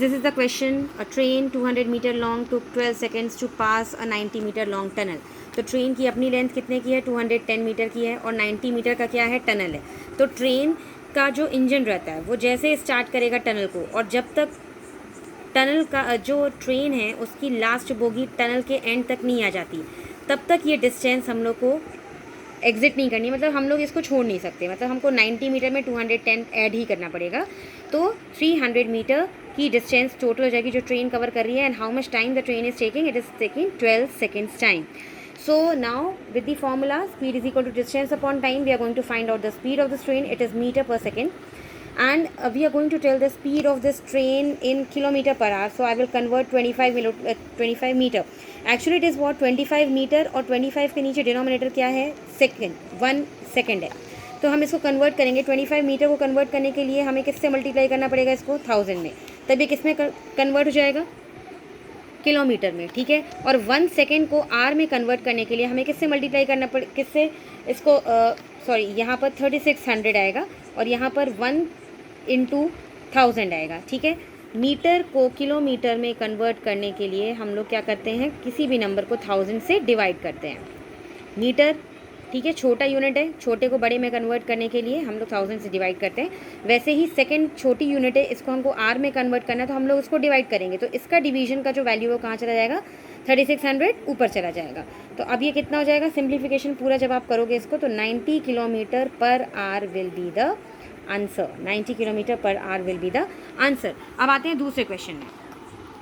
this is the question. A train 200 meter long took 12 seconds to pass a 90 meter long tunnel. तो train की अपनी length कितने की है, 210 मीटर की है, और 90 मीटर का क्या है, टनल है. तो ट्रेन का जो इंजन रहता है वो जैसे स्टार्ट करेगा टनल को, और जब तक टनल का जो ट्रेन है उसकी लास्ट बोगी टनल के एंड तक नहीं आ जाती, तब तक ये डिस्टेंस हम लोग को एग्जिट नहीं करनी, मतलब हम लोग इसको छोड़ नहीं सकते. मतलब हमको 90 मीटर में 210 ऐड ही करना पड़ेगा. तो 300 मीटर की डिस्टेंस टोटल हो जाएगी जो ट्रेन कवर कर रही है. And how much time the train is taking, it is taking 12 seconds time. So now with the formula speed is equal to distance upon time, we are going to find out the speed of this train. It is meter per second, and we are going to tell the speed of this train in kilometer per hour. So I will convert 25 meter. Actually it is what, 25 metre, और 25 के नीचे denominator क्या है, second, 1 second है. तो हम इसको convert करेंगे. 25 मीटर को कन्वर्ट करने के लिए हमें किससे मल्टीप्लाई करना पड़ेगा, इसको 1000 में, तब ये किस में कन्वर्ट हो जाएगा, किलोमीटर में. ठीक है. और 1 सेकेंड को आर में कन्वर्ट करने के लिए हमें किससे मल्टीप्लाई करना किससे, इसको सॉरी यहाँ पर 3600 आएगा, और यहाँ पर 1 × 1000 आएगा. ठीक है. मीटर को किलोमीटर में कन्वर्ट करने के लिए हम लोग क्या करते हैं, किसी भी नंबर को 1000 से डिवाइड करते हैं. मीटर, ठीक है, छोटा यूनिट है, छोटे को बड़े में कन्वर्ट करने के लिए हम लोग 1000 से डिवाइड करते हैं. वैसे ही सेकंड छोटी यूनिट है, इसको हमको आर में कन्वर्ट करना है, तो हम लोग उसको डिवाइड करेंगे. तो इसका डिवीजन का जो वैल्यू है वो कहाँ चला जाएगा, 3600 ऊपर चला जाएगा. तो अब ये कितना हो जाएगा, सिंप्लीफिकेशन पूरा जब आप करोगे इसको, तो 90 kilometre per hour will be the answer. 90 kilometre per hour will be the answer. अब आते हैं दूसरे क्वेश्चन में.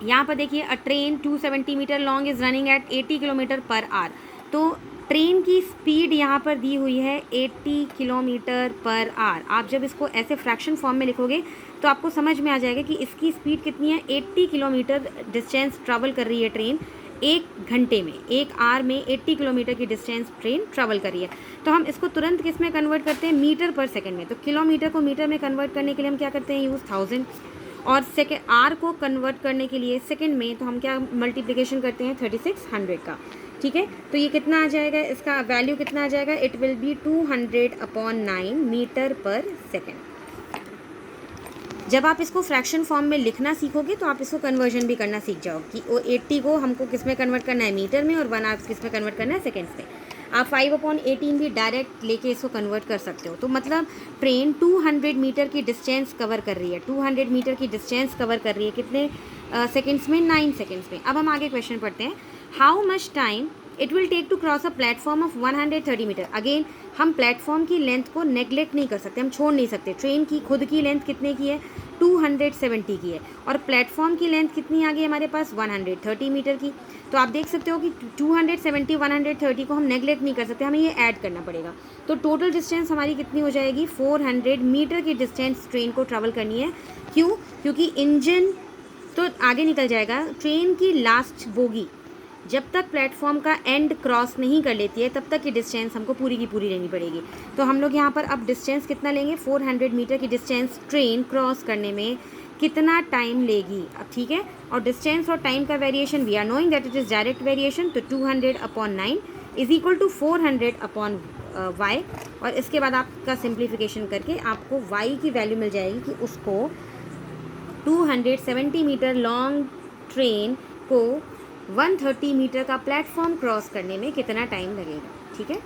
यहाँ पर देखिए, a train 270 metre long is running at 80 kilometre per hour. तो ट्रेन की स्पीड यहाँ पर दी हुई है 80 किलोमीटर पर आवर. आप जब इसको ऐसे फ्रैक्शन फॉर्म में लिखोगे तो आपको समझ में आ जाएगा कि इसकी स्पीड कितनी है. 80 किलोमीटर डिस्टेंस ट्रैवल कर रही है ट्रेन एक घंटे में, एक आवर में 80 किलोमीटर की डिस्टेंस ट्रेन ट्रैवल कर रही है. तो हम इसको तुरंत किस में कन्वर्ट करते हैं, मीटर पर सेकेंड में. तो किलोमीटर को मीटर में कन्वर्ट करने के लिए हम क्या करते हैं, यूज़ 1000, और सेकेंड आर को कन्वर्ट करने के लिए सेकेंड में तो हम क्या मल्टीप्लिकेशन करते हैं 3600 का. ठीक है. तो ये कितना आ जाएगा, इसका वैल्यू कितना आ जाएगा, इट विल बी 200/9 मीटर पर सेकेंड. जब आप इसको फ्रैक्शन फॉर्म में लिखना सीखोगे तो आप इसको कन्वर्जन भी करना सीख जाओगे कि वो 80 को हमको किस में कन्वर्ट करना है, मीटर में, और 1 आप किस में कन्वर्ट करना है, सेकेंड्स में. आप 5/18 भी डायरेक्ट लेके इसको कन्वर्ट कर सकते हो. तो मतलब ट्रेन 200 मीटर की डिस्टेंस कवर कर रही है, 200 मीटर की डिस्टेंस कवर कर रही है कितने सेकेंड्स में, 9 सेकेंड्स में. अब हम आगे क्वेश्चन पढ़ते हैं. How much time it will take to cross a platform of 130 metre. Again हम प्लेटफॉर्म की लेंथ को नेग्लेक्ट नहीं कर सकते, हम छोड़ नहीं सकते. ट्रेन की खुद की लेंथ कितने की है, 270 की है, और प्लेटफॉर्म की लेंथ कितनी आ गई हमारे पास, 130 मीटर की. तो आप देख सकते हो कि 270 130 को हम नेग्लेक्ट नहीं कर सकते, हमें ये ऐड करना पड़ेगा. तो टोटल डिस्टेंस हमारी कितनी हो जाएगी, 400 मीटर की डिस्टेंस ट्रेन को ट्रैवल करनी है. क्यों, क्योंकि इंजन तो आगे निकल जाएगा, ट्रेन की लास्ट बोगी जब तक प्लेटफॉर्म का एंड क्रॉस नहीं कर लेती है तब तक की डिस्टेंस हमको पूरी की पूरी लेनी पड़ेगी. तो हम लोग यहाँ पर अब डिस्टेंस कितना लेंगे, 400 मीटर की डिस्टेंस ट्रेन क्रॉस करने में कितना टाइम लेगी. अब ठीक है. और डिस्टेंस और टाइम का variation we are knowing that it is direct variation. तो 200/9 इज इक्वल टू 400/y. और इसके बाद आपका सिंप्लीफिकेशन करके आपको y की वैल्यू मिल जाएगी कि उसको 270 मीटर लॉन्ग ट्रेन को 130 मीटर का प्लेटफॉर्म क्रॉस करने में कितना टाइम लगेगा. ठीक है.